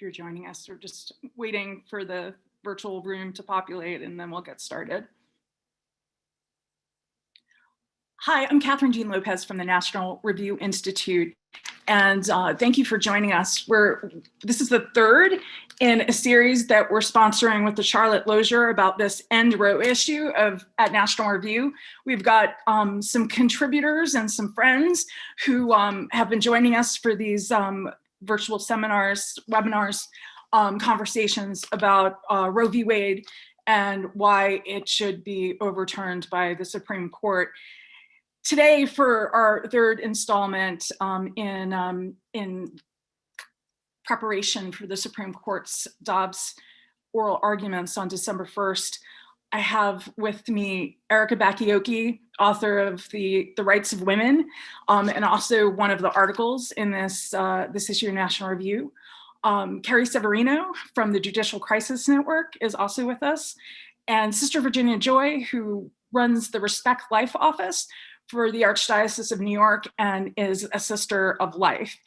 if you're joining us. We're just waiting for the virtual room to populate and then we'll get started. Hi, I'm Catherine Jean Lopez from the National Review Institute, and thank you for joining us. This is the third in a series that we're sponsoring with the Charlotte Lozier about this End Roe issue at National Review. We've got some contributors and some friends who have been joining us for these virtual seminars, webinars, conversations about Roe v. Wade and why it should be overturned by the Supreme Court. Today, for our third installment in preparation for the Supreme Court's Dobbs oral arguments on December 1st, I have with me Erica Bachiochi, author of the Rights of Women, and also one of the articles in this issue of National Review. Carrie Severino from the Judicial Crisis Network is also with us, and Sister Virginia Joy, who runs the Respect Life office for the Archdiocese of New York and is a Sister of Life,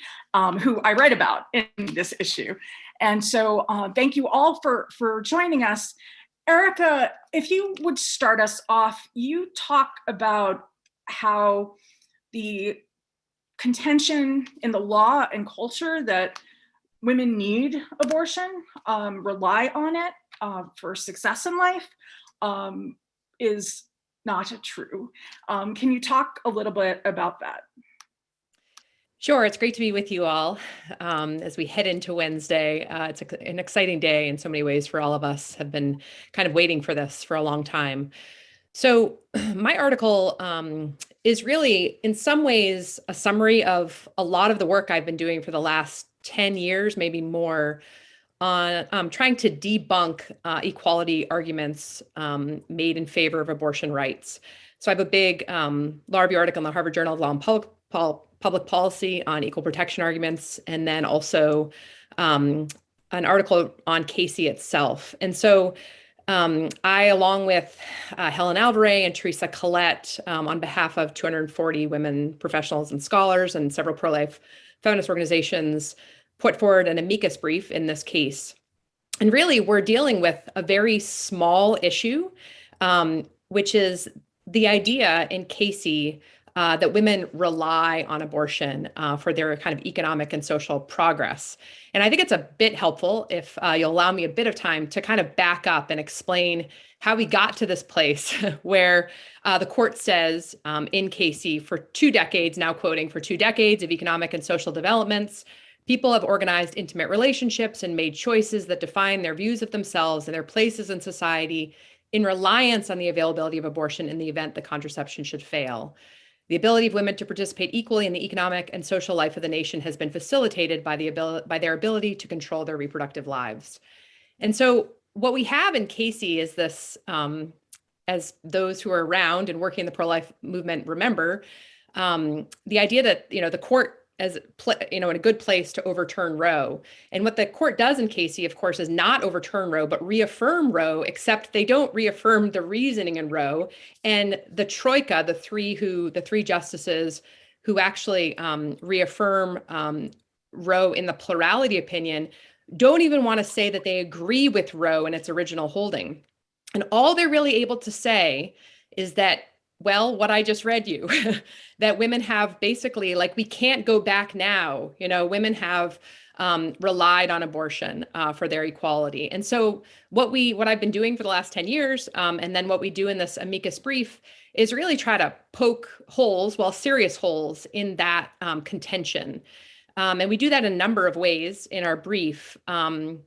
who I write about in this issue. And so thank you all for joining us. Erica, if you would start us off, you talk about how the contention in the law and culture that women need abortion, rely on it for success in life, is not true. Can you talk a little bit about that? Sure, it's great to be with you all as we head into Wednesday. It's an exciting day in so many ways for all of us, have been kind of waiting for this for a long time. So my article is really, in some ways, a summary of a lot of the work I've been doing for the last 10 years, maybe more, on trying to debunk equality arguments made in favor of abortion rights. So I have a big law review article in the Harvard Journal of Law and Public Policy on equal protection arguments, and then also an article on Casey itself. And so I, along with Helen Alvarez and Teresa Collette, on behalf of 240 women professionals and scholars and several pro-life feminist organizations, put forward an amicus brief in this case. And really, we're dealing with a very small issue, which is the idea in Casey that women rely on abortion for their kind of economic and social progress. And I think it's a bit helpful if you'll allow me a bit of time to kind of back up and explain how we got to this place where the court says in Casey, for 2 decades, now quoting, for 2 decades of economic and social developments, people have organized intimate relationships and made choices that define their views of themselves and their places in society in reliance on the availability of abortion in the event that contraception should fail. The ability of women to participate equally in the economic and social life of the nation has been facilitated by their ability to control their reproductive lives. And so what we have in Casey is this, as those who are around and working in the pro-life movement remember, the idea that, the court as in a good place to overturn Roe. And what the court does in Casey, of course, is not overturn Roe, but reaffirm Roe, except they don't reaffirm the reasoning in Roe. And the troika, the three justices who actually reaffirm Roe in the plurality opinion, don't even want to say that they agree with Roe in its original holding. And all they're really able to say is that, well, what I just read you, that women have basically, like, we can't go back now. Women have relied on abortion for their equality. And so what I've been doing for the last 10 years, and then what we do in this amicus brief, is really try to poke holes, serious holes, in that contention. And we do that in a number of ways in our brief. And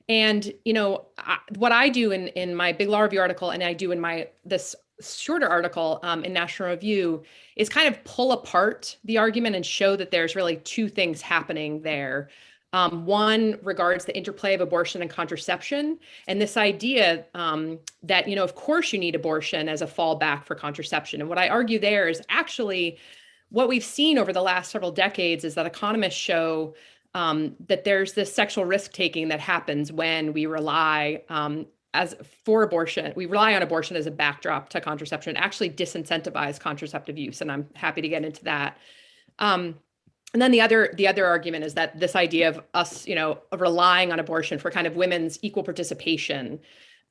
what I do in my big law review article, and I do in this shorter article in National Review, is kind of pull apart the argument and show that there's really 2 things happening there. One regards the interplay of abortion and contraception, and this idea that, of course you need abortion as a fallback for contraception. And what I argue there is actually what we've seen over the last several decades is that economists show that there's this sexual risk taking that happens when we rely for abortion. We rely on abortion as a backdrop to contraception, actually disincentivize contraceptive use. And I'm happy to get into that. And then the other argument is that this idea of us, of relying on abortion for kind of women's equal participation.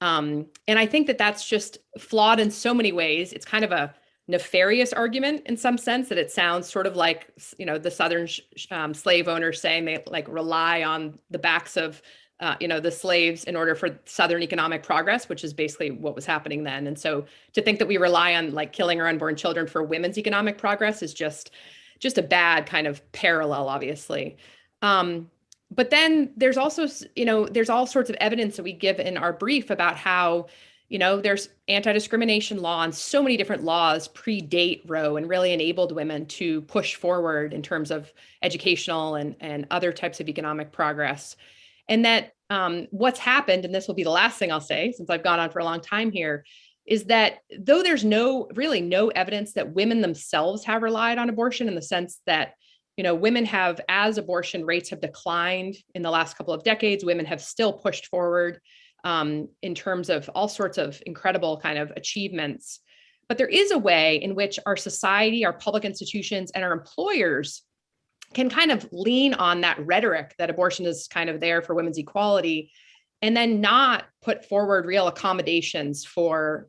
And I think that that's just flawed in so many ways. It's kind of a nefarious argument in some sense, that it sounds sort of like, the Southern slave owners saying they like rely on the backs of, the slaves in order for Southern economic progress, which is basically what was happening then. And so to think that we rely on like killing our unborn children for women's economic progress is just a bad kind of parallel, obviously. But then there's also, there's all sorts of evidence that we give in our brief about how, there's anti-discrimination law, and so many different laws predate Roe and really enabled women to push forward in terms of educational and other types of economic progress. And that what's happened, and this will be the last thing I'll say since I've gone on for a long time here, is that though there's really no evidence that women themselves have relied on abortion, in the sense that, women have, as abortion rates have declined in the last couple of decades, women have still pushed forward in terms of all sorts of incredible kind of achievements. But there is a way in which our society, our public institutions, and our employers can kind of lean on that rhetoric that abortion is kind of there for women's equality, and then not put forward real accommodations for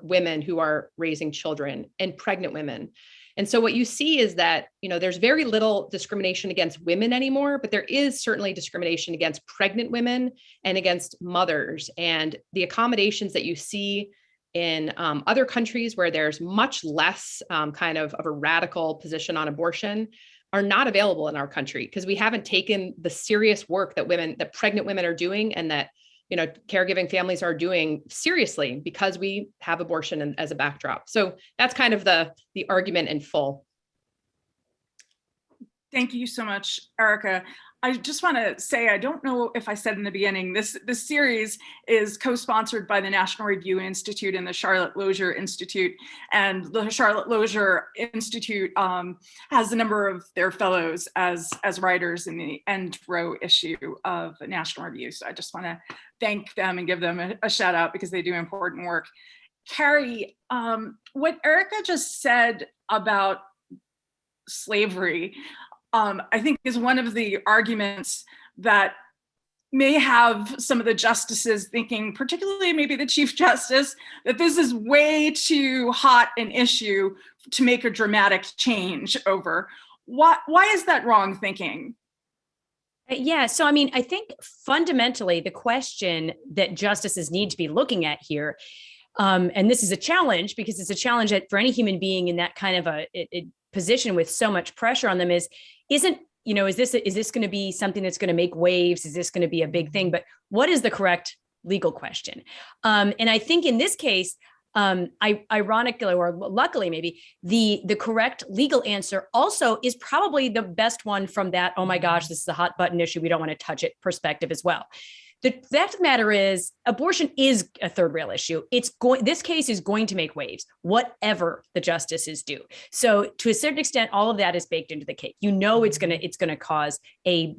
women who are raising children and pregnant women. And so what you see is that, there's very little discrimination against women anymore, but there is certainly discrimination against pregnant women and against mothers. And the accommodations that you see in other countries where there's much less kind of a radical position on abortion are not available in our country, because we haven't taken the serious work that pregnant women are doing, and that caregiving families are doing seriously, because we have abortion as a backdrop. So that's kind of the argument in full. Thank you so much, Erica. I just want to say, I don't know if I said in the beginning, this series is co-sponsored by the National Review Institute and the Charlotte Lozier Institute. And the Charlotte Lozier Institute has a number of their fellows as writers in the End Roe issue of National Review. So I just want to thank them and give them a shout out, because they do important work. Carrie, what Erica just said about slavery, I think is one of the arguments that may have some of the justices thinking, particularly maybe the Chief Justice, that this is way too hot an issue to make a dramatic change over. Why is that wrong thinking? Yeah, so I mean, I think fundamentally the question that justices need to be looking at here, and this is a challenge, because it's a challenge for any human being in that kind of a position with so much pressure on them, is this going to be something that's going to make waves? Is this going to be a big thing? But what is the correct legal question? And I think in this case, ironically, or luckily maybe, the correct legal answer also is probably the best one from that, oh my gosh, this is a hot button issue, we don't want to touch it perspective as well. The fact of the matter is, abortion is a third rail issue. This case is going to make waves, whatever the justices do. So to a certain extent, all of that is baked into the cake. It's gonna cause a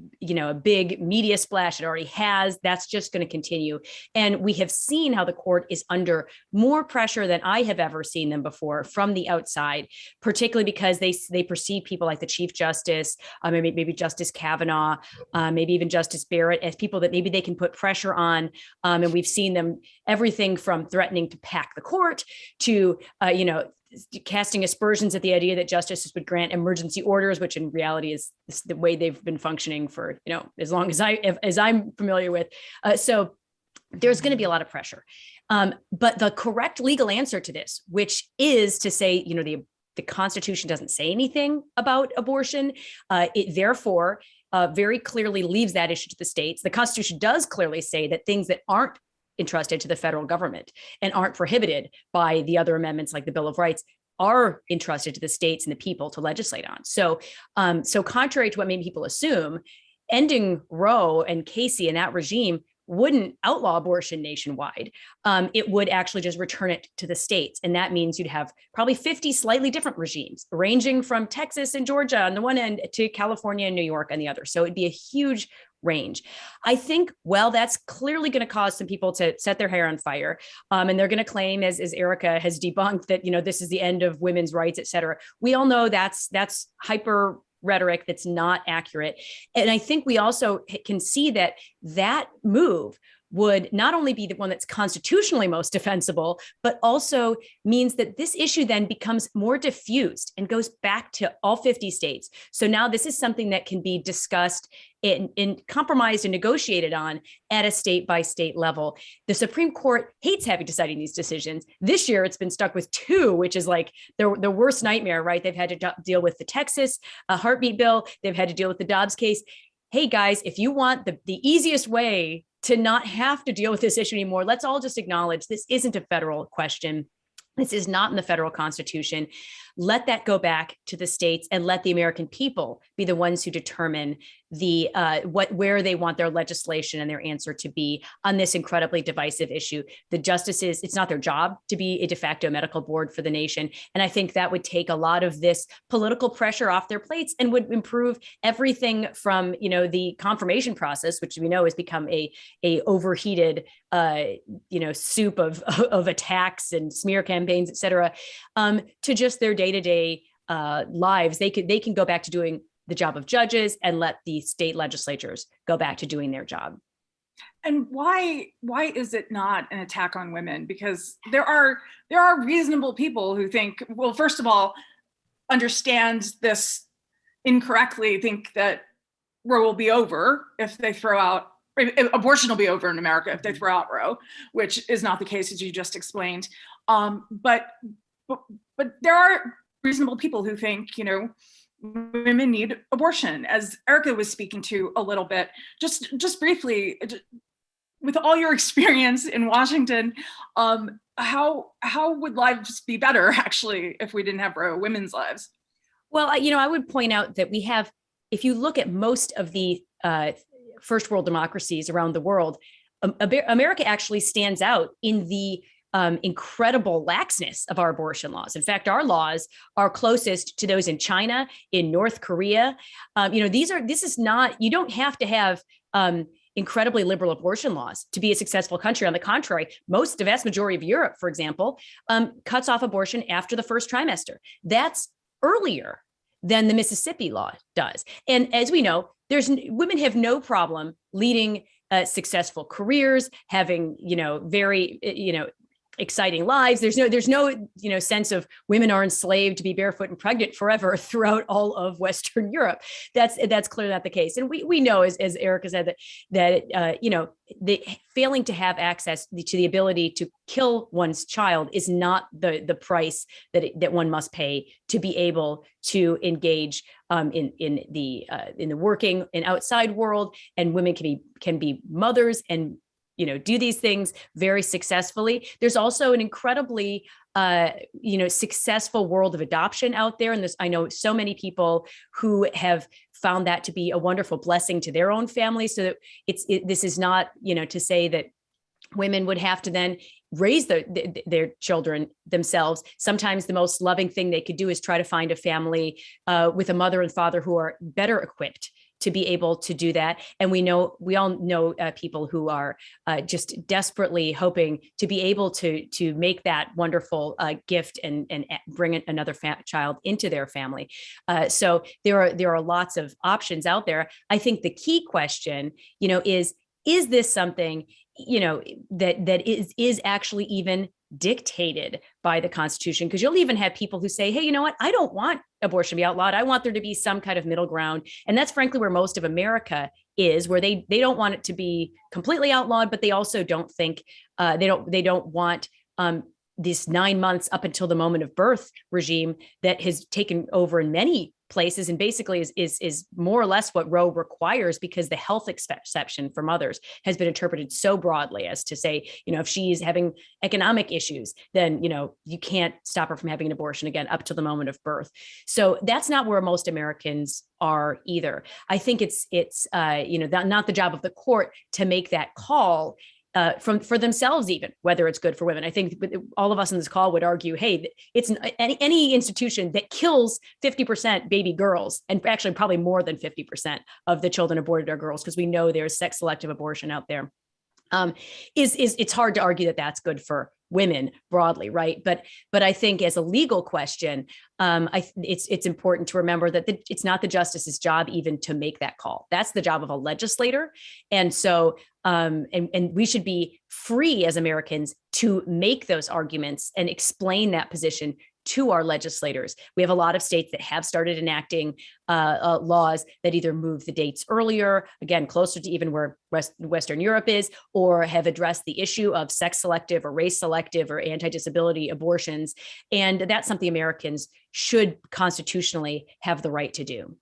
big media splash. It already has. That's just going to continue. And we have seen how the court is under more pressure than I have ever seen them before from the outside, particularly because they perceive people like the Chief Justice, maybe Justice Kavanaugh, maybe even Justice Barrett, as people that maybe they can put pressure on. And we've seen them everything from threatening to pack the court to, casting aspersions at the idea that justices would grant emergency orders, which in reality is the way they've been functioning for, as long as I'm familiar with. So there's going to be a lot of pressure. But the correct legal answer to this, which is to say, the Constitution doesn't say anything about abortion. It therefore very clearly leaves that issue to the states. The Constitution does clearly say that things that aren't entrusted to the federal government and aren't prohibited by the other amendments, like the Bill of Rights, are entrusted to the states and the people to legislate on. So contrary to what many people assume, ending Roe and Casey and that regime wouldn't outlaw abortion nationwide. It would actually just return it to the states. And that means you'd have probably 50 slightly different regimes, ranging from Texas and Georgia on the one end to California and New York on the other. So it'd be a huge range. I think, that's clearly going to cause some people to set their hair on fire. And they're going to claim, as Erica has debunked, that, this is the end of women's rights, et cetera. We all know that's hyper rhetoric that's not accurate. And I think we also can see that that move would not only be the one that's constitutionally most defensible, but also means that this issue then becomes more diffused and goes back to all 50 states. So now this is something that can be discussed and compromised and negotiated on at a state by state level. The Supreme Court hates having deciding these decisions. This year, it's been stuck with two, which is like the worst nightmare, right? They've had to deal with the Texas heartbeat bill. They've had to deal with the Dobbs case. Hey guys, if you want the easiest way to not have to deal with this issue anymore, let's all just acknowledge this isn't a federal question. This is not in the federal Constitution. Let that go back to the states and let the American people be the ones who determine where they want their legislation and their answer to be on this incredibly divisive issue. The justices, it's not their job to be a de facto medical board for the nation. And I think that would take a lot of this political pressure off their plates and would improve everything from, the confirmation process, which we know has become a overheated, soup of attacks and smear campaigns, et cetera, to just their day-to-day lives. They can go back to doing the job of judges and let the state legislatures go back to doing their job. And why is it not an attack on women? Because there are reasonable people who think, well, first of all, understand this incorrectly, think that Roe will be over if they throw out, abortion will be over in America if they throw out Roe, which is not the case, as you just explained. But there are reasonable people who think, women need abortion, as Erica was speaking to a little bit. Just briefly, with all your experience in Washington, how would lives be better, actually, if we didn't have Roe, women's lives? Well, I would point out that we have, if you look at most of the first world democracies around the world, America actually stands out in the incredible laxness of our abortion laws. In fact, our laws are closest to those in China, in North Korea. This is not, you don't have to have incredibly liberal abortion laws to be a successful country. On the contrary, the vast majority of Europe, for example, cuts off abortion after the first trimester. That's earlier than the Mississippi law does. And as we know, women have no problem leading successful careers, having, very, exciting lives. There's no sense of women are enslaved to be barefoot and pregnant forever throughout all of Western Europe. That's clearly not the case. And we know, as Erica said, that the failing to have access to the ability to kill one's child is not the price that one must pay to be able to engage in the working and outside world. And women can be mothers and do these things very successfully. There's also an incredibly, successful world of adoption out there. And I know so many people who have found that to be a wonderful blessing to their own family. So that this is not, to say that women would have to then raise their children themselves. Sometimes the most loving thing they could do is try to find a family with a mother and father who are better equipped to be able to do that. And we all know people who are just desperately hoping to be able to make that wonderful gift and bring another child into their family. So there are lots of options out there. I think the key question, is this something, that is actually even dictated by the Constitution? Because you'll even have people who say, hey, you know what? I don't want abortion to be outlawed. I want there to be some kind of middle ground. And that's frankly where most of America is, where they don't want it to be completely outlawed, but they also don't think they don't want this 9 months up until the moment of birth regime that has taken over in many places and basically is more or less what Roe requires, because the health exception for mothers has been interpreted so broadly as to say, if she's having economic issues, then, you can't stop her from having an abortion again up to the moment of birth. So that's not where most Americans are either. I think it's not the job of the court to make that call for themselves, even whether it's good for women. I think all of us on this call would argue, hey, it's any institution that kills 50% baby girls, and actually probably more than 50% of the children aborted are girls, because we know there's sex selective abortion out there. It's hard to argue that that's good for women broadly, right? But I think as a legal question, it's important to remember that it's not the justice's job even to make that call. That's the job of a legislator. And so, and we should be free as Americans to make those arguments and explain that position to our legislators. We have a lot of states that have started enacting laws that either move the dates earlier, again, closer to even where Western Europe is, or have addressed the issue of sex selective or race selective or anti-disability abortions. And that's something Americans should constitutionally have the right to do.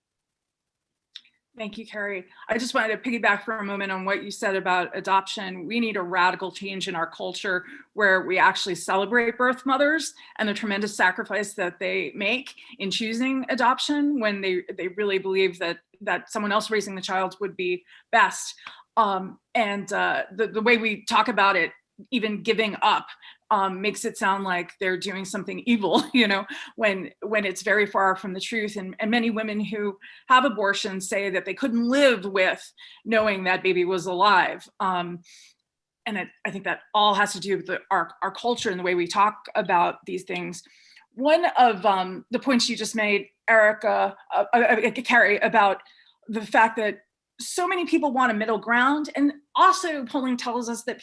Thank you, Carrie. I just wanted to piggyback for a moment on what you said about adoption. We need a radical change in our culture where we actually celebrate birth mothers and the tremendous sacrifice that they make in choosing adoption when they really believe that someone else raising the child would be best. The way we talk about it, even giving up, makes it sound like they're doing something evil, when it's very far from the truth. And many women who have abortions say that they couldn't live with knowing that baby was alive. And I think that all has to do with our culture and the way we talk about these things. One of the points you just made, Erica, Carrie, about the fact that so many people want a middle ground, and also polling tells us that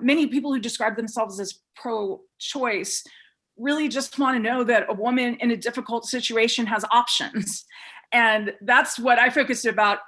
many people who describe themselves as pro-choice really just want to know that a woman in a difficult situation has options. And that's what I focused about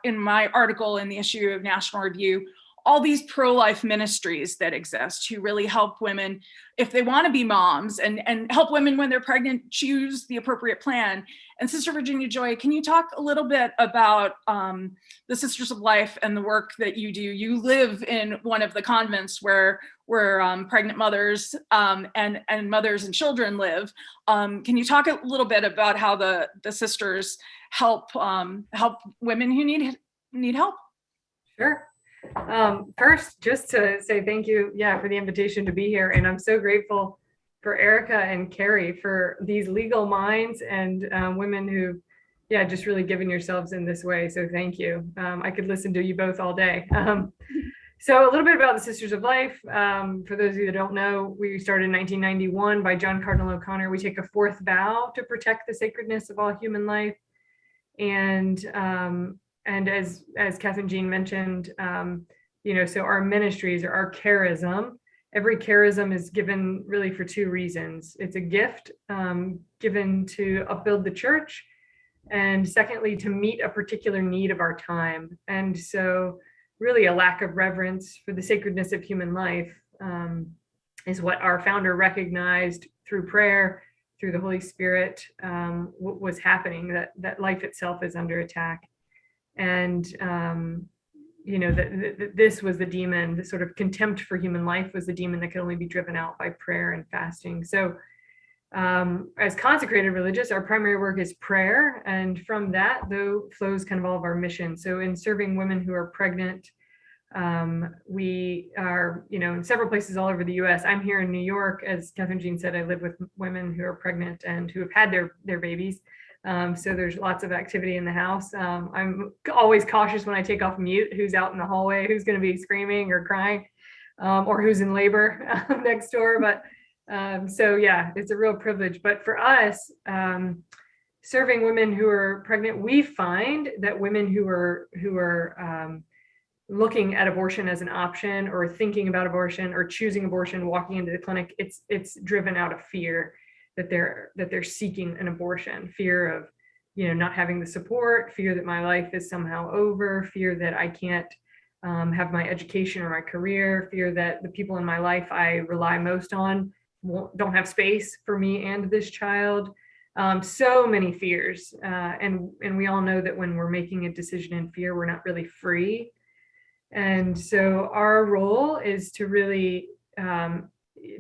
in my article in the issue of National Review, all these pro-life ministries that exist who really help women if they want to be moms, and help women when they're pregnant choose the appropriate plan. And Sister Virginia Joy, can you talk a little bit about the Sisters of Life and the work that you do? You live in one of the convents where pregnant mothers and mothers and children live. Can you talk a little bit about how the sisters help women who need help? Sure. First, just to say thank you, for the invitation to be here. And I'm so grateful for Erica and Carrie for these legal minds and women who, just really given yourselves in this way. So thank you. I could listen to you both all day. So a little bit about the Sisters of Life. For those of you that don't know, we started in 1991 by John Cardinal O'Connor. We take a fourth vow to protect the sacredness of all human life. And as Catherine Jean mentioned, so our ministries or our charism, every charism is given really for two reasons. It's a gift given to upbuild the church, and secondly, to meet a particular need of our time. And so really a lack of reverence for the sacredness of human life is what our founder recognized through prayer, through the Holy Spirit, what was happening, that life itself is under attack. And, this was the demon, the sort of contempt for human life was the demon that could only be driven out by prayer and fasting. So as consecrated religious, our primary work is prayer. And from that, though, flows kind of all of our mission. So in serving women who are pregnant, we are, in several places all over the US. I'm here in New York. As Catherine Jean said, I live with women who are pregnant and who have had their babies. So there's lots of activity in the house. I'm always cautious when I take off mute, who's out in the hallway, who's going to be screaming or crying, or who's in labor next door. But it's a real privilege. But for us, serving women who are pregnant, we find that women who are looking at abortion as an option, or thinking about abortion, or choosing abortion, walking into the clinic, it's driven out of fear that they're seeking an abortion, fear of, not having the support, fear that my life is somehow over, fear that I can't have my education or my career, fear that the people in my life I rely most on don't have space for me and this child. So many fears. And we all know that when we're making a decision in fear, we're not really free. And so our role is to really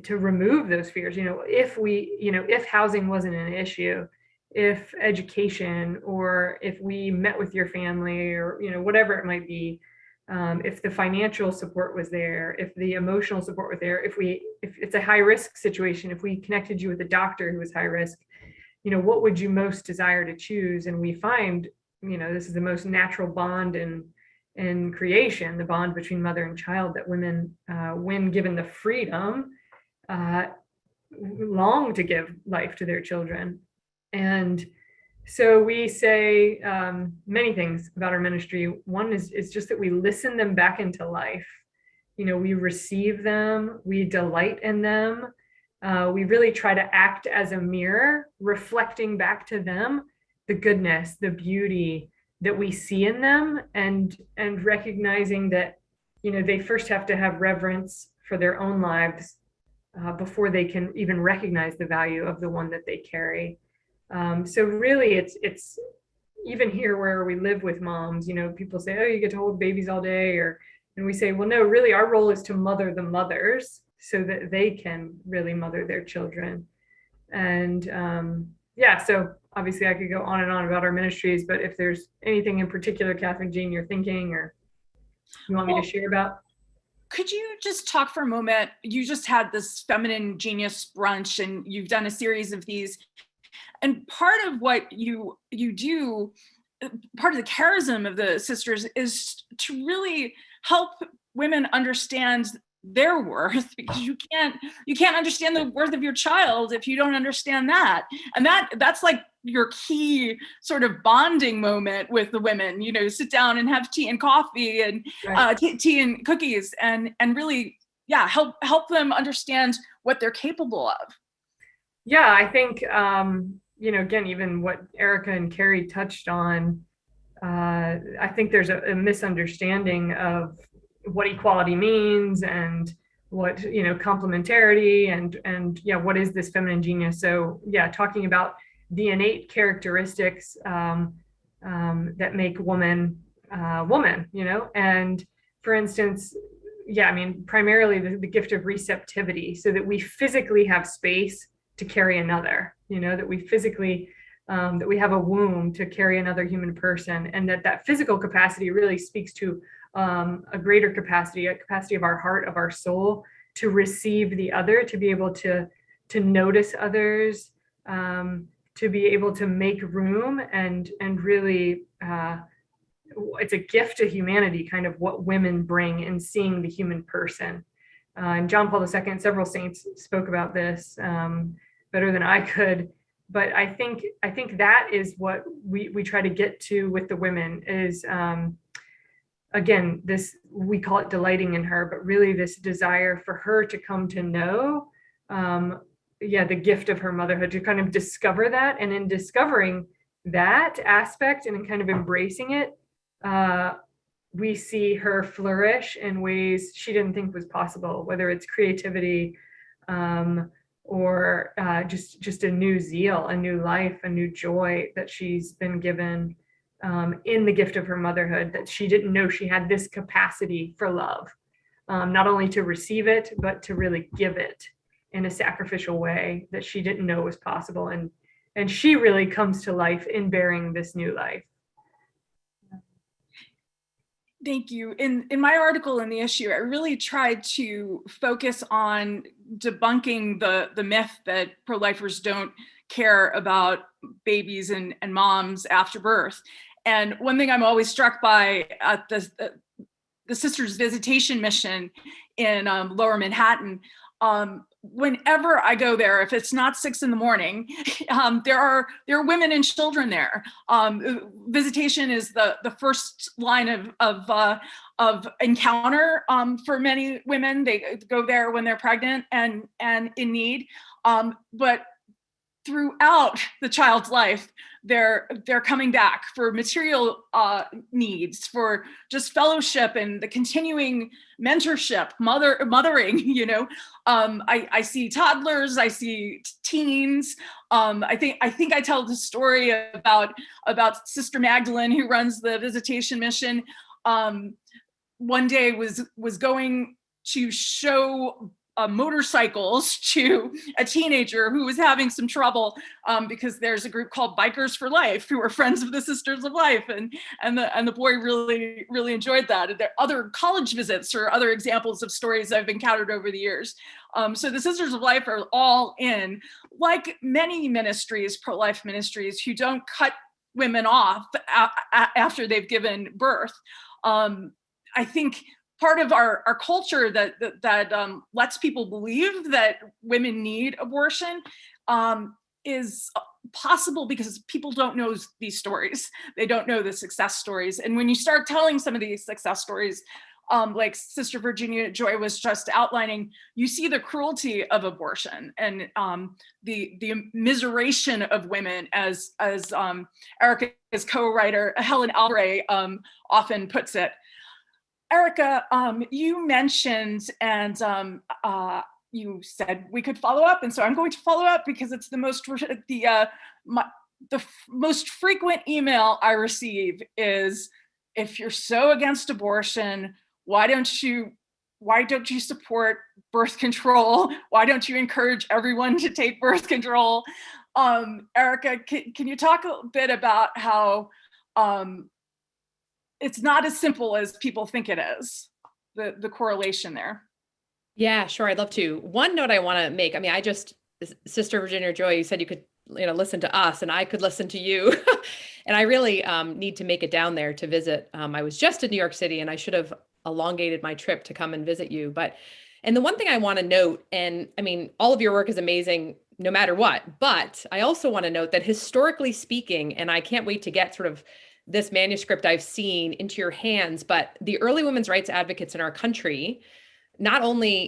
to remove those fears. If housing wasn't an issue, if education, or if we met with your family, or whatever it might be, if the financial support was there, if the emotional support was there, if it's a high risk situation, if we connected you with a doctor who was high risk, what would you most desire to choose? And we find, this is the most natural bond in creation, the bond between mother and child, that women, when given the freedom, long to give life to their children. And so we say many things about our ministry. One is just that we listen them back into life. We receive them, we delight in them. We really try to act as a mirror, reflecting back to them the goodness, the beauty that we see in them, and recognizing that, they first have to have reverence for their own lives before they can even recognize the value of the one that they carry. So really, it's even here where we live with moms, people say, oh, you get to hold babies all day, and we say, well, no, really, our role is to mother the mothers so that they can really mother their children. And so obviously I could go on and on about our ministries, but if there's anything in particular, Catherine Jean, you're thinking or you want me to share about? Could you just talk for a moment? You just had this Feminine Genius brunch, and you've done a series of these. And part of what you do, part of the charism of the sisters, is to really help women understand their worth, because you can't understand the worth of your child if you don't understand that. And that's like your key sort of bonding moment with the women, sit down and have tea and coffee and Right. tea and cookies, and really, help them understand what they're capable of. Yeah, I think, again, even what Erica and Carrie touched on, I think there's a misunderstanding of what equality means and what, complementarity and what is this feminine genius. So talking about the innate characteristics that make woman, and for instance, primarily the gift of receptivity, so that we physically have space to carry another, that we physically, that we have a womb to carry another human person, and that physical capacity really speaks to a greater capacity, a capacity of our heart, of our soul, to receive the other, to be able to notice others, to be able to make room, and really, it's a gift to humanity, kind of what women bring in seeing the human person. And John Paul II, several saints spoke about this better than I could. But I think that is what we try to get to with the women is, again, this, we call it delighting in her, but really this desire for her to come to know, the gift of her motherhood, to kind of discover that. And in discovering that aspect and in kind of embracing it, we see her flourish in ways she didn't think was possible, whether it's creativity, or just a new zeal, a new life, a new joy that she's been given in the gift of her motherhood, that she didn't know she had this capacity for love, not only to receive it, but to really give it in a sacrificial way that she didn't know was possible. And she really comes to life in bearing this new life. Thank you. In my article in the issue, I really tried to focus on debunking the myth that pro-lifers don't care about babies and moms after birth. And one thing I'm always struck by at the Sisters Visitation Mission in Lower Manhattan, whenever I go there, if it's not 6 a.m, there are women and children there. Visitation is the first line of encounter for many women. They go there when they're pregnant and in need. But throughout the child's life, they're coming back for material needs, for just fellowship and the continuing mentorship, mothering. I see toddlers, I see teens. I think I tell the story about Sister Magdalene, who runs the visitation mission. One day was going to show motorcycles to a teenager who was having some trouble because there's a group called Bikers for Life who are friends of the Sisters of Life, and the boy really enjoyed that. And there are other college visits or other examples of stories I've encountered over the years. So the Sisters of Life are all in, like many ministries, pro-life ministries, who don't cut women off after they've given birth. I think part of our culture that lets people believe that women need abortion is possible because people don't know these stories. They don't know the success stories. And when you start telling some of these success stories, like Sister Virginia Joy was just outlining, you see the cruelty of abortion and the immiseration of women, as Erica's co-writer Helen Albright often puts it. Erica, you mentioned and you said we could follow up, and so I'm going to follow up because it's the most most frequent email I receive is, if you're so against abortion, why don't you support birth control? Why don't you encourage everyone to take birth control? Erica, can you talk a bit about how it's not as simple as people think it is, the correlation there? Yeah, sure. I'd love to. One note I want to make, I mean, Sister Virginia Joy, you said you could, listen to us and I could listen to you. And I really need to make it down there to visit. I was just in New York City and I should have elongated my trip to come and visit you. And the one thing I want to note, and I mean, all of your work is amazing no matter what, but I also want to note that historically speaking, and I can't wait to get sort of this manuscript I've seen into your hands, but the early women's rights advocates in our country, not only,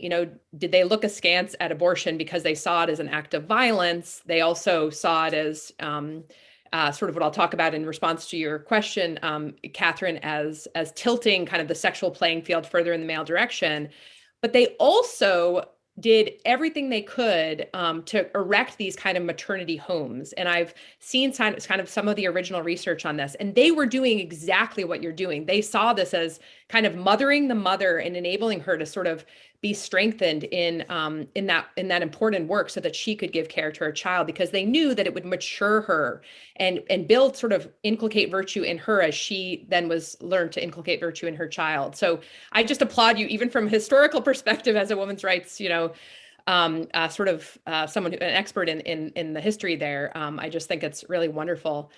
did they look askance at abortion because they saw it as an act of violence, they also saw it as sort of what I'll talk about in response to your question, Catherine, as tilting kind of the sexual playing field further in the male direction. But they also did everything they could to erect these kind of maternity homes. And I've seen kind of some of the original research on this, and they were doing exactly what you're doing. They saw this as kind of mothering the mother and enabling her to sort of be strengthened in that important work so that she could give care to her child, because they knew that it would mature her and build, sort of inculcate virtue in her as she then was learned to inculcate virtue in her child. So I just applaud you, even from a historical perspective as a women's rights, someone an expert in the history there. I just think it's really wonderful.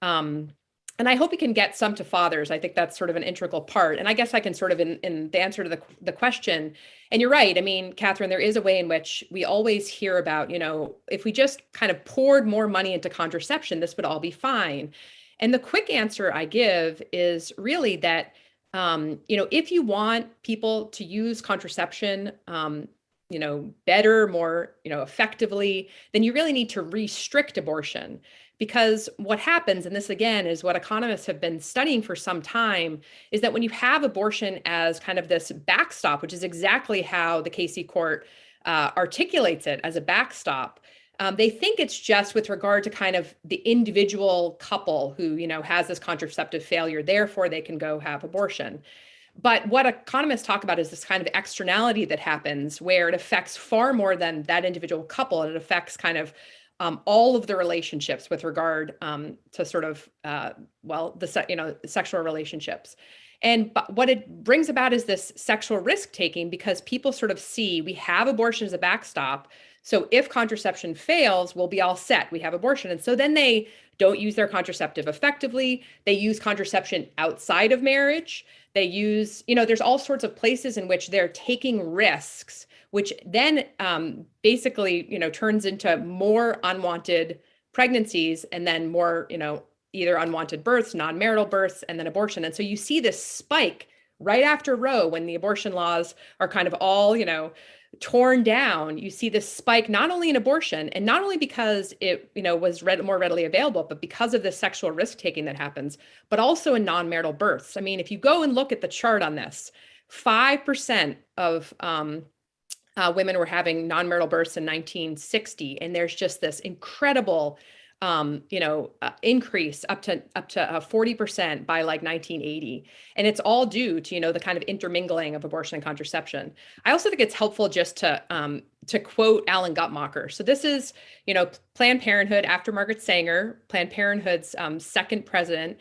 And I hope we can get some to fathers. I think that's sort of an integral part. And I guess I can sort of, in the answer to the question, and you're right. I mean, Catherine, there is a way in which we always hear about, if we just kind of poured more money into contraception, this would all be fine. And the quick answer I give is really that, if you want people to use contraception, better, more, effectively, then you really need to restrict abortion. Because what happens, and this again is what economists have been studying for some time, is that when you have abortion as kind of this backstop, which is exactly how the Casey court articulates it as a backstop, they think it's just with regard to kind of the individual couple who, has this contraceptive failure, therefore they can go have abortion. But what economists talk about is this kind of externality that happens where it affects far more than that individual couple, and it affects kind of all of the relationships with regard to sort of, sexual relationships. And what it brings about is this sexual risk taking, because people sort of see we have abortion as a backstop. So if contraception fails, we'll be all set. We have abortion. And so then they don't use their contraceptive effectively. They use contraception outside of marriage. They use, there's all sorts of places in which they're taking risks, which then basically, turns into more unwanted pregnancies, and then more, either unwanted births, non-marital births, and then abortion. And so you see this spike right after Roe, when the abortion laws are kind of all, torn down. You see this spike not only in abortion, and not only because it, was more readily available, but because of the sexual risk taking that happens, but also in non-marital births. I mean, if you go and look at the chart on this, 5% of women were having non-marital births in 1960, and there's just this incredible, increase up to 40% by like 1980, and it's all due to the kind of intermingling of abortion and contraception. I also think it's helpful just to quote Alan Guttmacher. So this is Planned Parenthood after Margaret Sanger, Planned Parenthood's second president,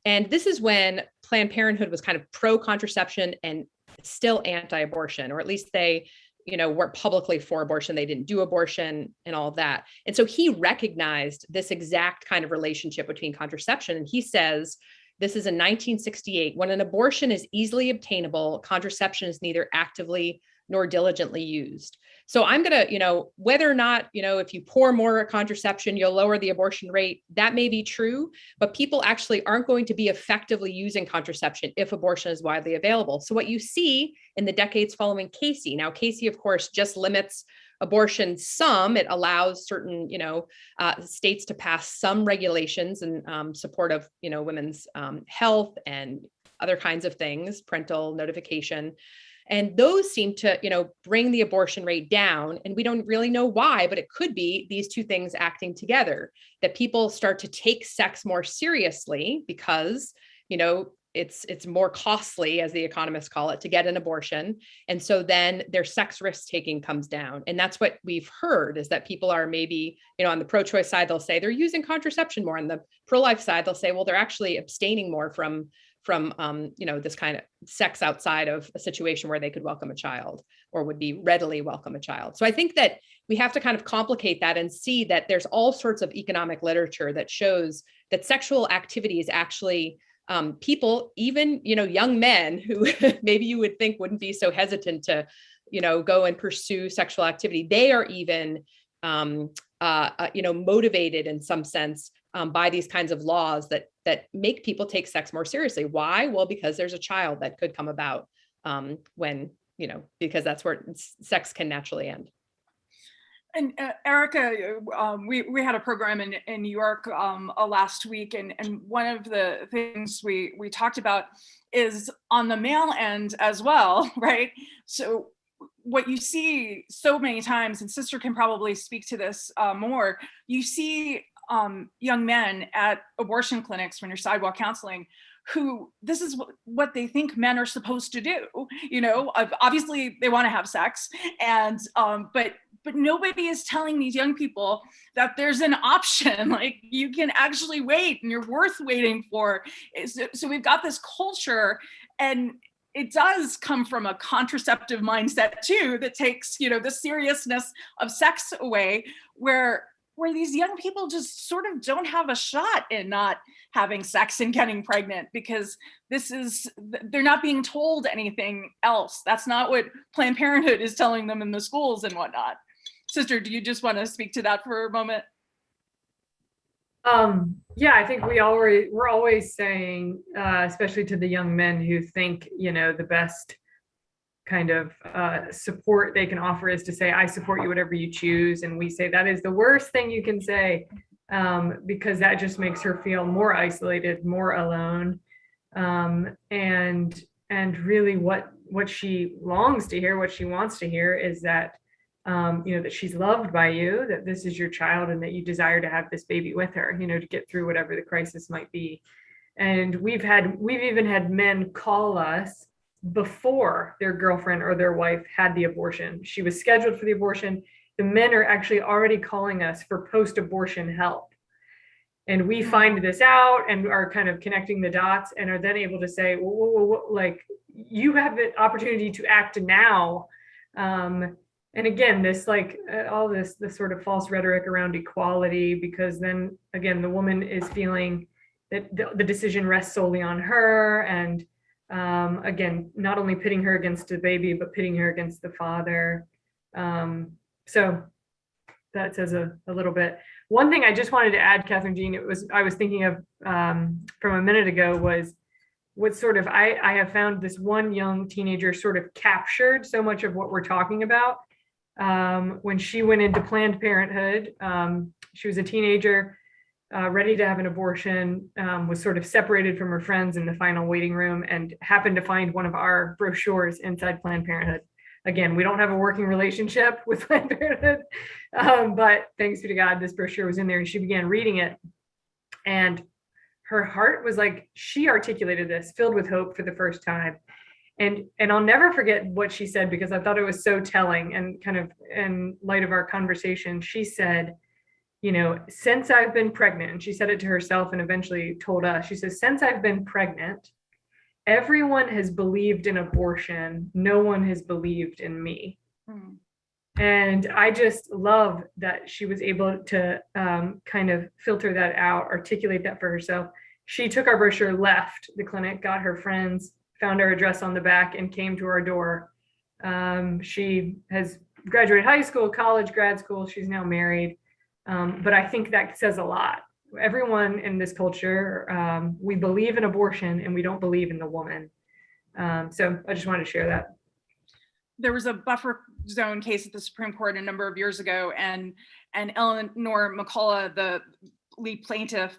and this is when Planned Parenthood was kind of pro-contraception and still anti-abortion, or at least they weren't publicly for abortion. They didn't do abortion and all of that. And so he recognized this exact kind of relationship between contraception. And he says, this is in 1968, when an abortion is easily obtainable, contraception is neither actively nor diligently used. So I'm going to, whether or not, if you pour more contraception, you'll lower the abortion rate, that may be true, but people actually aren't going to be effectively using contraception if abortion is widely available. So what you see in the decades following Casey, now Casey, of course, just limits abortion some. It allows certain, states to pass some regulations in support of, women's health and other kinds of things, parental notification. And those seem to, bring the abortion rate down. And we don't really know why, but it could be these two things acting together, that people start to take sex more seriously because, it's more costly, as the economists call it, to get an abortion. And so then their sex risk taking comes down. And that's what we've heard, is that people are maybe, on the pro-choice side, they'll say they're using contraception more. On the pro-life side, they'll say, well, they're actually abstaining more from this kind of sex outside of a situation where they could welcome a child or would be readily welcome a child. So I think that we have to kind of complicate that and see that there's all sorts of economic literature that shows that sexual activity is actually people, even, young men who maybe you would think wouldn't be so hesitant to, go and pursue sexual activity. They are even, motivated in some sense by these kinds of laws that make people take sex more seriously. Why? Well, because there's a child that could come about when, because that's where sex can naturally end. And Erica, we had a program in New York last week, and one of the things we talked about is on the male end as well, right? So what you see so many times, and Sister can probably speak to this more, you see young men at abortion clinics when you're sidewalk counseling, who this is what they think men are supposed to do. Obviously they want to have sex, and but nobody is telling these young people that there's an option, like you can actually wait and you're worth waiting for. So we've got this culture, and it does come from a contraceptive mindset too, that takes, the seriousness of sex away, where these young people just sort of don't have a shot in not having sex and getting pregnant, because they're not being told anything else. That's not what Planned Parenthood is telling them in the schools and whatnot. Sister, do you just want to speak to that for a moment? Yeah, I think we're always saying, especially to the young men who think, the best kind of support they can offer is to say, I support you, whatever you choose. And we say that is the worst thing you can say, because that just makes her feel more isolated, more alone. And really what she longs to hear, what she wants to hear is that, that she's loved by you, that this is your child, and that you desire to have this baby with her, to get through whatever the crisis might be. And we've even had men call us before their girlfriend or their wife had the abortion. She was scheduled for the abortion. The men are actually already calling us for post-abortion help. And we find this out and are kind of connecting the dots, and are then able to say, well, like, you have the opportunity to act now. And again, this all this sort of false rhetoric around equality, because then again, the woman is feeling that the decision rests solely on her. And again, not only pitting her against the baby, but pitting her against the father. So that says a little bit. One thing I just wanted to add, Catherine Jean, I was thinking of from a minute ago, was what sort of, I have found this one young teenager sort of captured so much of what we're talking about. When she went into Planned Parenthood, she was a teenager, ready to have an abortion, was sort of separated from her friends in the final waiting room, and happened to find one of our brochures inside Planned Parenthood. Again, we don't have a working relationship with Planned Parenthood, but thanks be to God, this brochure was in there, and she began reading it. And her heart was like, she articulated this, filled with hope for the first time. And I'll never forget what she said, because I thought it was so telling, and kind of in light of our conversation. She said, since I've been pregnant, and she said it to herself and eventually told us, she says, since I've been pregnant, everyone has believed in abortion. No one has believed in me. Mm. And I just love that she was able to kind of filter that out, articulate that for herself. She took our brochure, left the clinic, got her friends, found our address on the back, and came to our door. She has graduated high school, college, grad school. She's now married. But I think that says a lot. Everyone in this culture, we believe in abortion and we don't believe in the woman. So I just wanted to share that. There was a buffer zone case at the Supreme Court a number of years ago, and Eleanor McCullough, the lead plaintiff,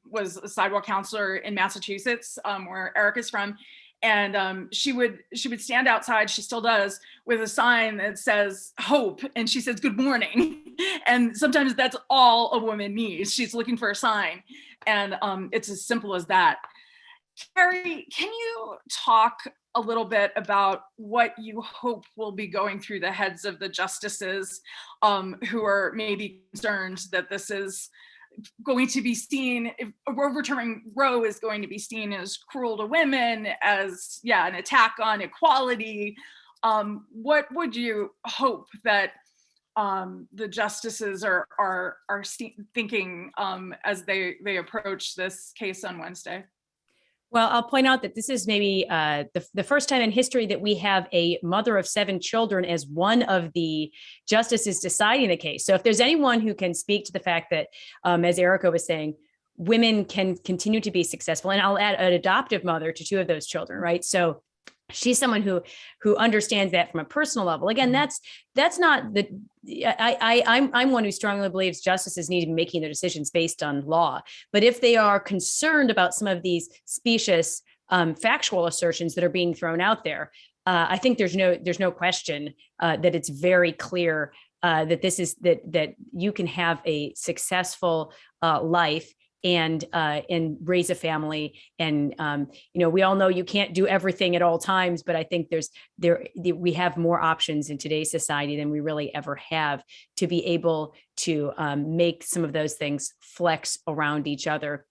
was a sidewalk counselor in Massachusetts, where Eric is from. And she would stand outside, she still does, with a sign that says hope, and she says good morning. And sometimes that's all a woman needs. She's looking for a sign, and it's as simple as that. Carrie, can you talk a little bit about what you hope will be going through the heads of the justices who are maybe concerned that this is going to be seen, if overturning Roe is going to be seen as cruel to women, as an attack on equality? What would you hope that the justices are thinking as they approach this case on Wednesday? Well, I'll point out that this is maybe the first time in history that we have a mother of 7 children as one of the justices deciding the case. So if there's anyone who can speak to the fact that, as Erica was saying, women can continue to be successful, and I'll add an adoptive mother to 2 of those children, right? So she's someone who understands that from a personal level. Again, that's not the. I'm one who strongly believes justices need to be making their decisions based on law. But if they are concerned about some of these specious factual assertions that are being thrown out there, I think there's no question that it's very clear that this is that you can have a successful life and raise a family. And, we all know you can't do everything at all times, but I think we have more options in today's society than we really ever have to be able to make some of those things flex around each other.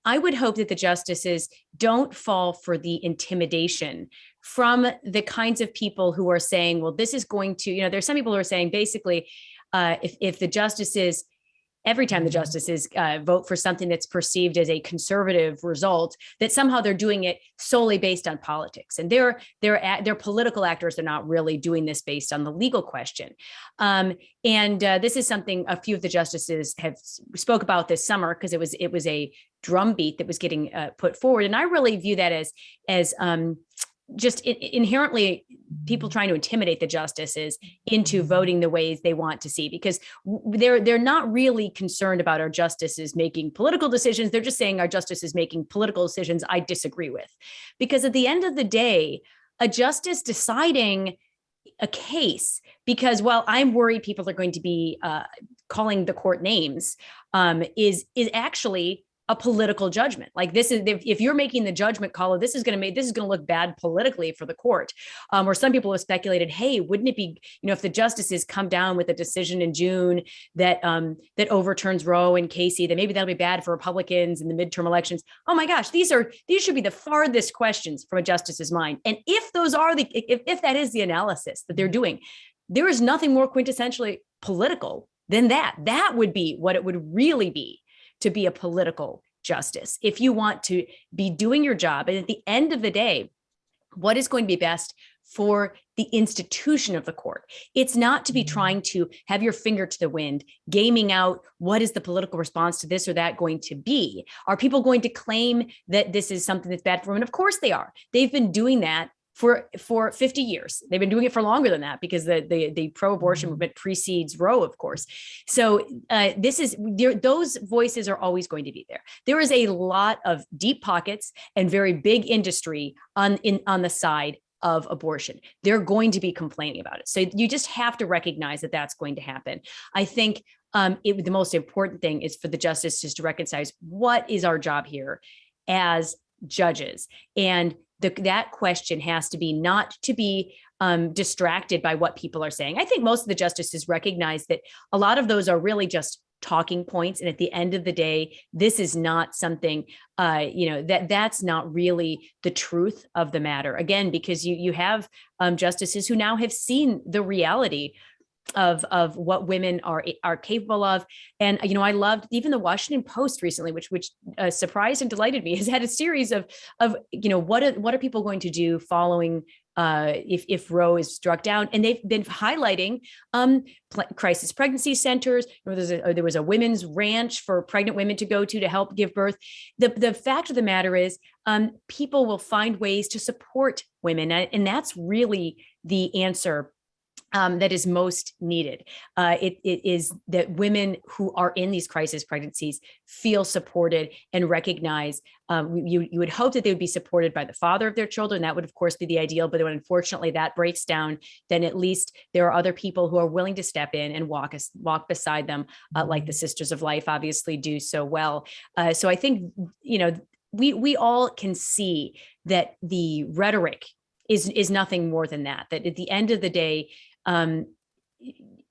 I would hope that the justices don't fall for the intimidation from the kinds of people who are saying, well, this is going to, there's some people who are saying basically, if the justices, every time the justices vote for something that's perceived as a conservative result, that somehow they're doing it solely based on politics. And they're political actors. They're not really doing this based on the legal question. And this is something a few of the justices have spoke about this summer, because it was a drumbeat that was getting put forward. And I really view that as just inherently people trying to intimidate the justices into voting the ways they want to see, because they're not really concerned about our justices making political decisions. They're just saying our justices making political decisions I disagree with. Because at the end of the day, a justice deciding a case, because while I'm worried people are going to be calling the court names, is actually a political judgment. Like this is, if you're making the judgment call, this is going to look bad politically for the court. Or some people have speculated, hey, wouldn't it be, if the justices come down with a decision in June that overturns Roe and Casey, then maybe that'll be bad for Republicans in the midterm elections. Oh my gosh, these should be the farthest questions from a justice's mind. And if those are if that is the analysis that they're doing, there is nothing more quintessentially political than that. That would be what it would really be to be a political justice. If you want to be doing your job, and at the end of the day, what is going to be best for the institution of the court? It's not to be trying to have your finger to the wind, gaming out what is the political response to this or that going to be. Are people going to claim that this is something that's bad for women? Of course they are. They've been doing that for 50 years. They've been doing it for longer than that, because the pro-abortion movement precedes Roe, of course. So those voices are always going to be there. There is a lot of deep pockets and very big industry on the side of abortion. They're going to be complaining about it. So you just have to recognize that that's going to happen. I think the most important thing is for the justices to recognize what is our job here as judges. And that question has to be not to be distracted by what people are saying. I think most of the justices recognize that a lot of those are really just talking points. And at the end of the day, this is not something, that's not really the truth of the matter. Again, because you have justices who now have seen the reality of what women are capable of. And I loved even the Washington Post recently, which surprised and delighted me, has had a series of what are people going to do following if Roe is struck down, and they've been highlighting crisis pregnancy centers. There was a women's ranch for pregnant women to go to help give birth. The fact of the matter is, people will find ways to support women, and that's really the answer that is most needed. It is that women who are in these crisis pregnancies feel supported and recognize. You would hope that they would be supported by the father of their children. That would, of course, be the ideal. But when unfortunately that breaks down, then at least there are other people who are willing to step in and walk beside them, like the Sisters of Life obviously do so well. So I think we all can see that the rhetoric is nothing more than that. That at the end of the day,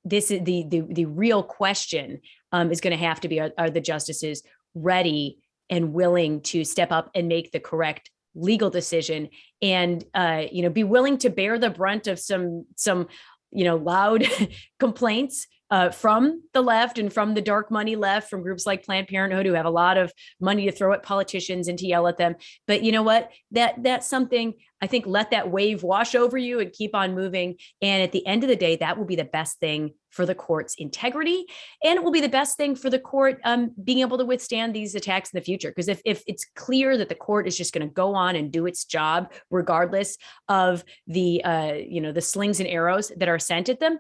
this is the real question is going to have to be, are the justices ready and willing to step up and make the correct legal decision, and be willing to bear the brunt of some loud complaints from the left and from the dark money left, from groups like Planned Parenthood, who have a lot of money to throw at politicians and to yell at them. But you know what? That's something, I think, let that wave wash over you and keep on moving. And at the end of the day, that will be the best thing for the court's integrity. And it will be the best thing for the court being able to withstand these attacks in the future. Because if it's clear that the court is just going to go on and do its job, regardless of the slings and arrows that are sent at them,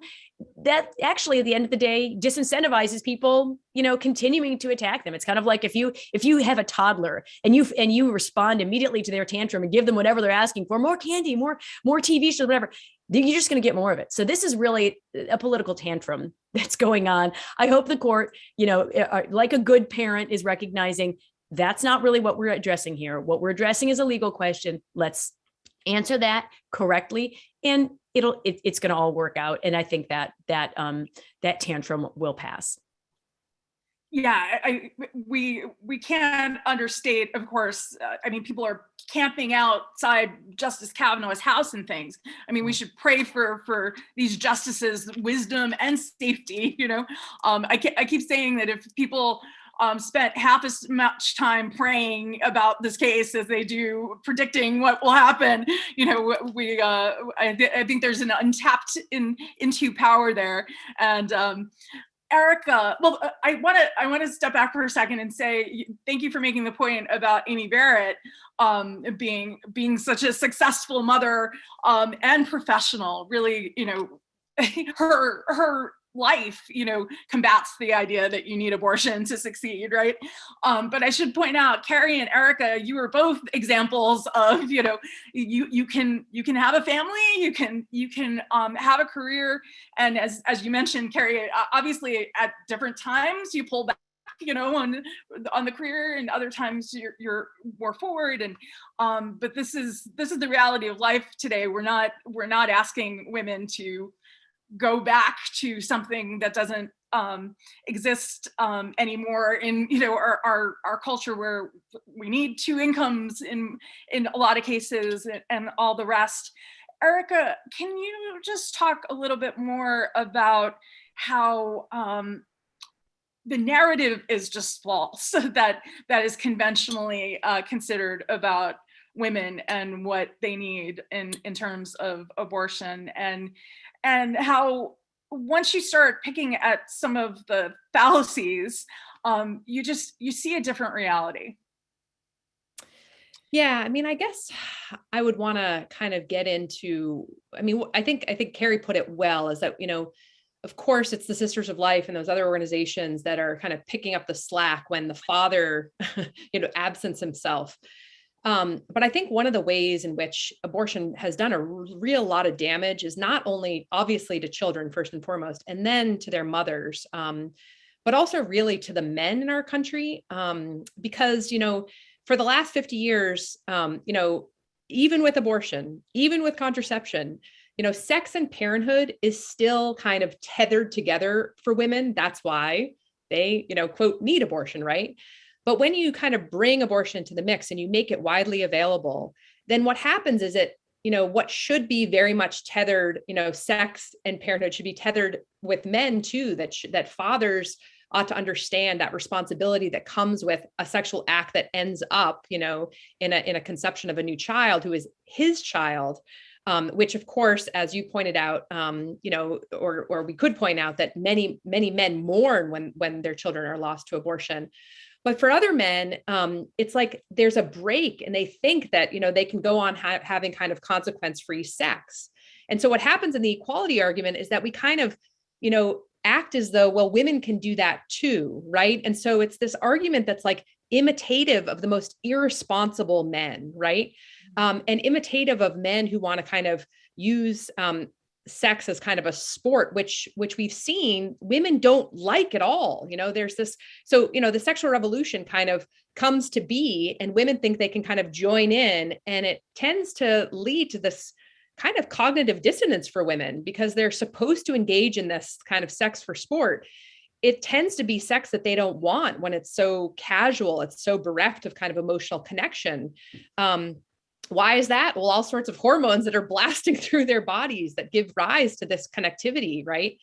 that actually at the end of the day disincentivizes people, continuing to attack them. It's kind of like if you have a toddler and you respond immediately to their tantrum and give them whatever they're asking for, more candy, more TV shows, whatever, you're just going to get more of it. So this is really a political tantrum that's going on. I hope the court, like a good parent, is recognizing that's not really what we're addressing here. What we're addressing is a legal question. Let's answer that correctly, and it's going to all work out. And I think that tantrum will pass. Yeah, we can't understate, of course. People are camping outside Justice Kavanaugh's house and things. We should pray for these justices' wisdom and safety. I keep saying that if people spent half as much time praying about this case as they do predicting what will happen, I think there's an untapped into power there. And Erica, well, I want to step back for a second and say thank you for making the point about Amy Barrett being such a successful mother and professional. Really, her life, combats the idea that you need abortion to succeed, right? But I should point out, Carrie and Erica, you are both examples of, you can have a family, you can have a career, and as you mentioned, Carrie, obviously at different times you pull back, on the career, and other times you're more forward. And but this is the reality of life today. We're not asking women to go back to something that doesn't exist anymore in our culture, where we need two incomes in a lot of cases, and all the rest. Erica, can you just talk a little bit more about how the narrative is just false that is conventionally considered about women and what they need in terms of abortion, and how once you start picking at some of the fallacies, you see a different reality. Yeah, I guess I would want to kind of get into, I think Carrie put it well, is that, of course, it's the Sisters of Life and those other organizations that are kind of picking up the slack when the father, absents himself. But I think one of the ways in which abortion has done a real lot of damage is not only obviously to children first and foremost, and then to their mothers, but also really to the men in our country. Because, for the last 50 years, even with abortion, even with contraception, sex and parenthood is still kind of tethered together for women. That's why they, quote, need abortion, right? But when you kind of bring abortion into the mix and you make it widely available, then what happens is what should be very much tethered, sex and parenthood should be tethered with men too, that fathers ought to understand that responsibility that comes with a sexual act that ends up, in a conception of a new child who is his child. Which, of course, as you pointed out, or we could point out that many men mourn when their children are lost to abortion. But for other men, it's like there's a break, and they think that they can go on having kind of consequence-free sex. And so what happens in the equality argument is that we kind of, act as though, well, women can do that too, right? And so it's this argument that's like imitative of the most irresponsible men, right? And imitative of men who want to kind of use sex as kind of a sport, which we've seen women don't like at all. There's this, so, the sexual revolution kind of comes to be, and women think they can kind of join in, and it tends to lead to this kind of cognitive dissonance for women because they're supposed to engage in this kind of sex for sport. It tends to be sex that they don't want when it's so casual, it's so bereft of kind of emotional connection. Why is that? Well, all sorts of hormones that are blasting through their bodies that give rise to this connectivity, right?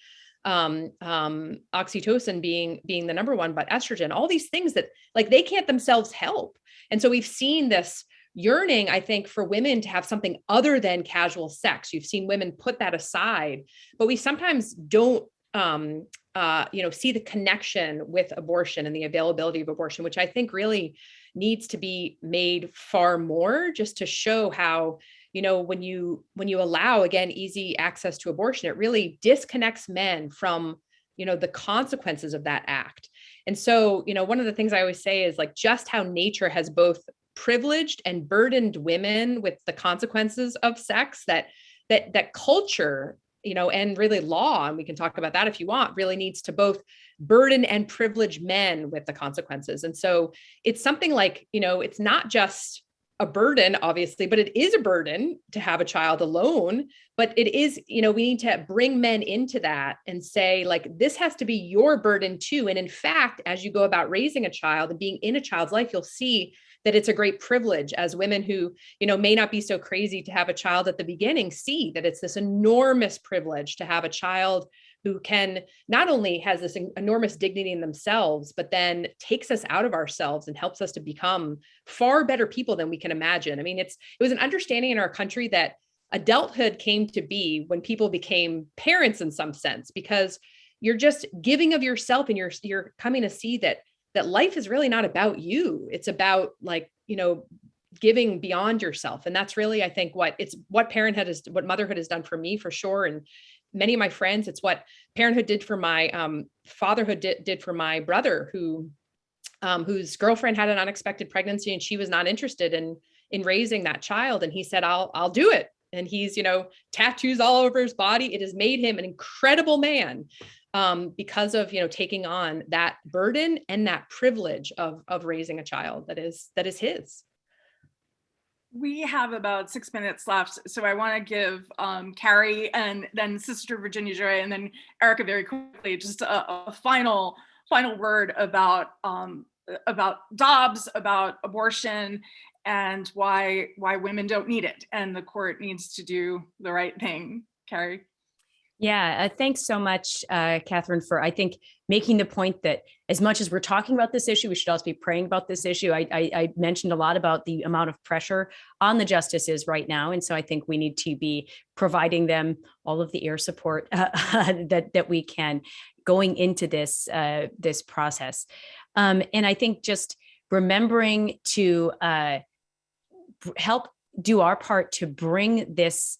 Oxytocin being the number one, but estrogen, all these things that like they can't themselves help. And so we've seen this yearning, I think, for women to have something other than casual sex. You've seen women put that aside, but we sometimes don't see the connection with abortion and the availability of abortion, which I think really needs to be made far more, just to show how, when you allow, again, easy access to abortion, it really disconnects men from, the consequences of that act. And so, one of the things I always say is like just how nature has both privileged and burdened women with the consequences of sex, that culture, and really law, and we can talk about that if you want, really needs to both burden and privilege men with the consequences. And so it's something like, it's not just a burden, obviously, but it is a burden to have a child alone. But it is, we need to bring men into that and say, like, this has to be your burden too. And in fact, as you go about raising a child and being in a child's life, you'll see that it's a great privilege as women who, may not be so crazy to have a child at the beginning, see that it's this enormous privilege to have a child who can not only has this enormous dignity in themselves, but then takes us out of ourselves and helps us to become far better people than we can imagine. I mean, it was an understanding in our country that adulthood came to be when people became parents in some sense, because you're just giving of yourself and you're coming to see that life is really not about you. It's about giving beyond yourself. And that's really, I think, what motherhood has done for me, for sure. And many of my friends, it's what parenthood did for my fatherhood did for my brother, whose girlfriend had an unexpected pregnancy and she was not interested in raising that child. And he said, I'll do it. And he's, tattoos all over his body. It has made him an incredible man. Because of, taking on that burden and that privilege of raising a child that is his. We have about 6 minutes left, so I want to give Carrie and then Sister Virginia Joy and then Erica very quickly just a final word about Dobbs, about abortion, and why women don't need it, and the court needs to do the right thing. Carrie. Yeah, thanks so much, Catherine, for, I think, making the point that as much as we're talking about this issue, we should also be praying about this issue. I mentioned a lot about the amount of pressure on the justices right now. And so I think we need to be providing them all of the air support that we can going into this process. And I think just remembering to help do our part to bring this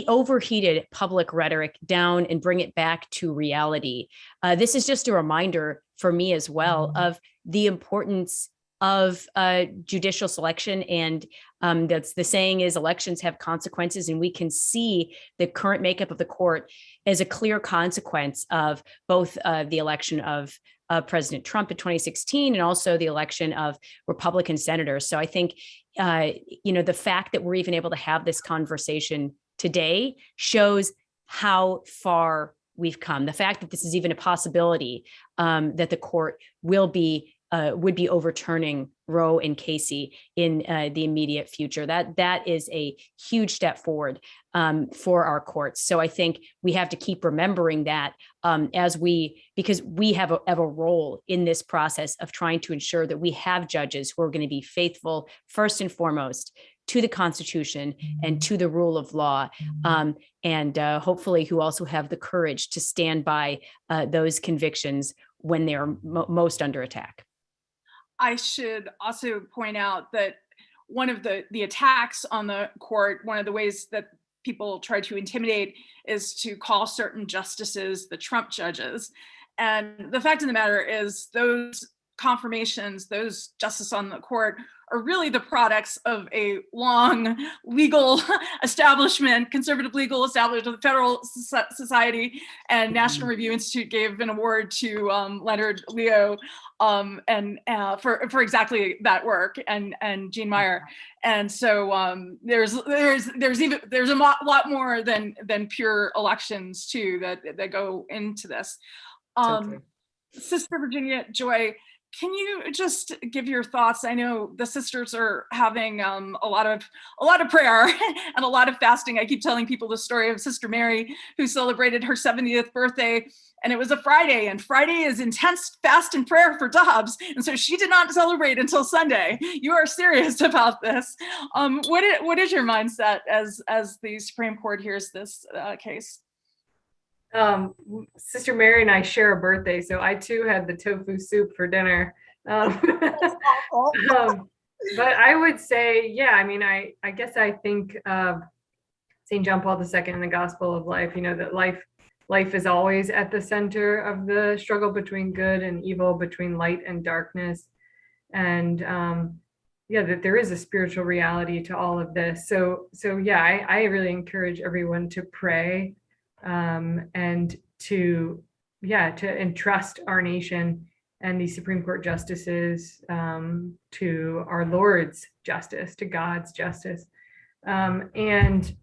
overheated public rhetoric down and bring it back to reality. This is just a reminder for me as well of the importance of judicial selection. And that's the saying is elections have consequences, and we can see the current makeup of the court as a clear consequence of both the election of President Trump in 2016 and also the election of Republican senators. So I think the fact that we're even able to have this conversation today shows how far we've come. The fact that this is even a possibility, that the court would be overturning Roe and Casey in the immediate future. That is a huge step forward for our courts. So I think we have to keep remembering that because we have a role in this process of trying to ensure that we have judges who are going to be faithful, first and foremost, to the Constitution and to the rule of law, and hopefully who also have the courage to stand by those convictions when they are most under attack. I should also point out that one of the attacks on the court, one of the ways that people try to intimidate is to call certain justices the Trump judges. And the fact of the matter is those confirmations, those justices on the court are really the products of a long legal establishment, conservative legal establishment of the Federal Society, and National Review Institute gave an award to Leonard Leo for exactly that work, and Jean Meyer. And so there's a lot more than pure elections too that go into this. Sister Virginia Joy, can you just give your thoughts? I know the sisters are having a lot of prayer and a lot of fasting. I keep telling people the story of Sister Mary, who celebrated her 70th birthday, and it was a Friday, and Friday is intense fast and prayer for Dobbs, and so she did not celebrate until Sunday. You are serious about this. What is your mindset as the Supreme Court hears this case? Sister Mary and I share a birthday, so I too had the tofu soup for dinner. But I would say, yeah, I mean, I guess I think of St. John Paul II in the Gospel of Life, that life is always at the center of the struggle between good and evil, between light and darkness. And that there is a spiritual reality to all of this. So yeah, I really encourage everyone to pray and to entrust our nation and the Supreme Court justices to our Lord's justice, to God's justice. And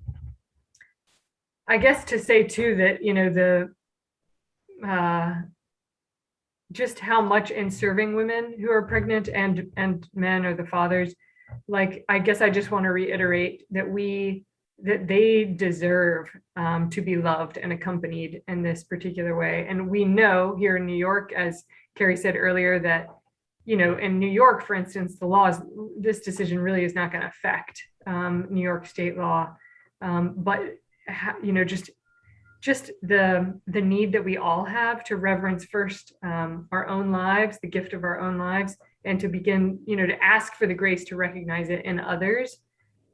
I guess to say too that, just how much in serving women who are pregnant and men or the fathers, like, I guess I just want to reiterate that they deserve to be loved and accompanied in this particular way. And we know here in New York, as Carrie said earlier, that, in New York, for instance, this decision really is not going to affect New York state law. But, just the need that we all have to reverence first our own lives, the gift of our own lives, and to begin, to ask for the grace to recognize it in others.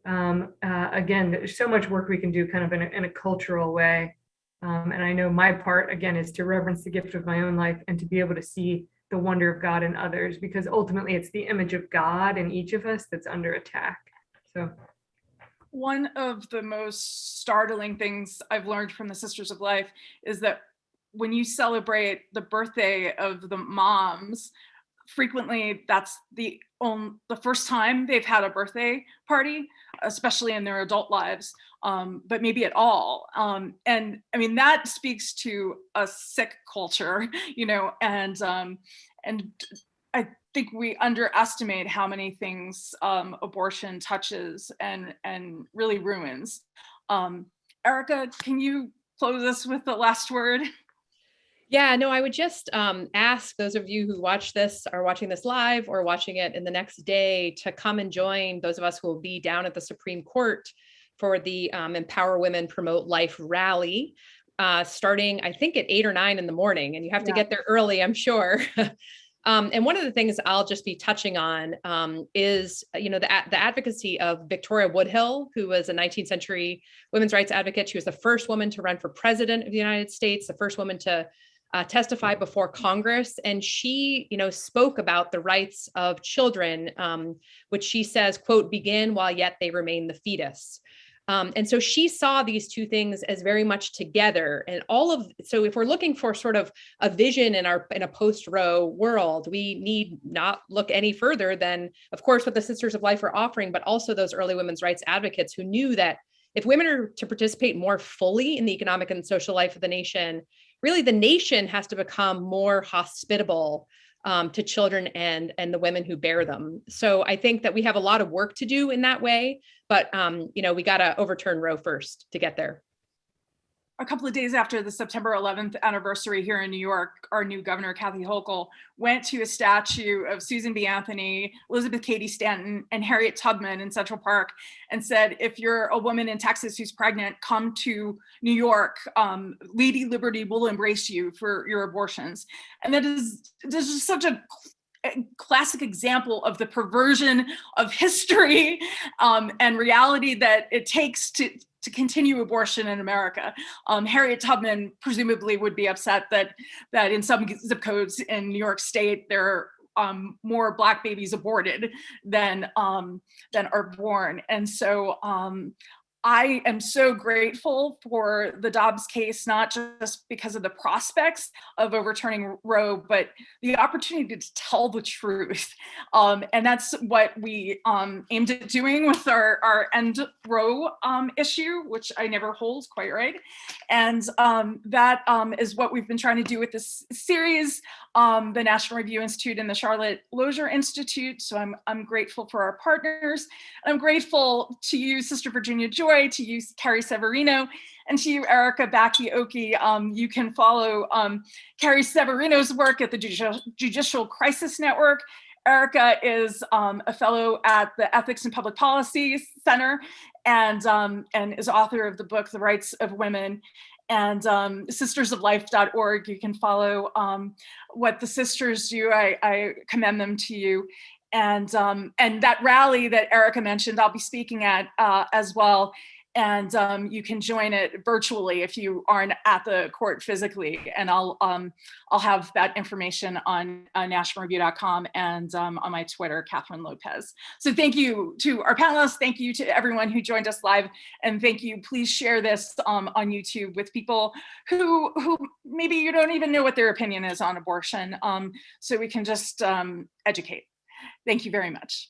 Again, there's so much work we can do kind of in a cultural way. And I know my part, again, is to reverence the gift of my own life and to be able to see the wonder of God in others, because ultimately it's the image of God in each of us that's under attack. So one of the most startling things I've learned from the Sisters of Life is that when you celebrate the birthday of the moms, frequently that's the first time they've had a birthday party, especially in their adult lives, but maybe at all. And I mean, that speaks to a sick culture, and I think we underestimate how many things abortion touches and really ruins. Erica, can you close us with the last word? Yeah, no, I would just ask those of you who are watching this live or watching it in the next day to come and join those of us who will be down at the Supreme Court for the Empower Women, Promote Life rally, starting, I think, at 8 or 9 in the morning. And you have to get there early, I'm sure. And one of the things I'll just be touching on is, the advocacy of Victoria Woodhull, who was a 19th century women's rights advocate. She was the first woman to run for president of the United States, the first woman to testify before Congress. And she, spoke about the rights of children, which she says, quote, begin while yet they remain the fetus. And so she saw these two things as very much together. And so if we're looking for sort of a vision in a post-Roe world, we need not look any further than, of course, what the Sisters of Life are offering, but also those early women's rights advocates who knew that if women are to participate more fully in the economic and social life of the nation, really the nation has to become more hospitable to children and the women who bear them. So I think that we have a lot of work to do in that way, but we got to overturn Roe first to get there. A couple of days after the September 11th anniversary here in New York, our new governor, Kathy Hochul, went to a statue of Susan B. Anthony, Elizabeth Cady Stanton, and Harriet Tubman in Central Park and said, if you're a woman in Texas who's pregnant, come to New York. Lady Liberty will embrace you for your abortions. And this is just such a classic example of the perversion of history and reality that it takes to continue abortion in America. Harriet Tubman presumably would be upset that in some zip codes in New York State, there are more Black babies aborted than are born. And so I am so grateful for the Dobbs case, not just because of the prospects of overturning Roe, but the opportunity to tell the truth. And that's what we aimed at doing with our End Roe issue, which I never hold, quite right. And that is what we've been trying to do with this series, the National Review Institute and the Charlotte Lozier Institute. So I'm grateful for our partners. I'm grateful to you, Sister Virginia Joy, to you, Carrie Severino, and to you, Erica Bakioki. You can follow Carrie Severino's work at the Judicial Crisis Network. Erica is a fellow at the Ethics and Public Policy Center and is author of the book, The Rights of Women. And sistersoflife.org, you can follow what the sisters do. I commend them to you. And that rally that Erica mentioned, I'll be speaking at as well. And you can join it virtually if you aren't at the court physically. And I'll have that information on nationalreview.com and on my Twitter, Catherine Lopez. So thank you to our panelists. Thank you to everyone who joined us live. And thank you. Please share this on YouTube with people who maybe you don't even know what their opinion is on abortion. So we can just educate. Thank you very much.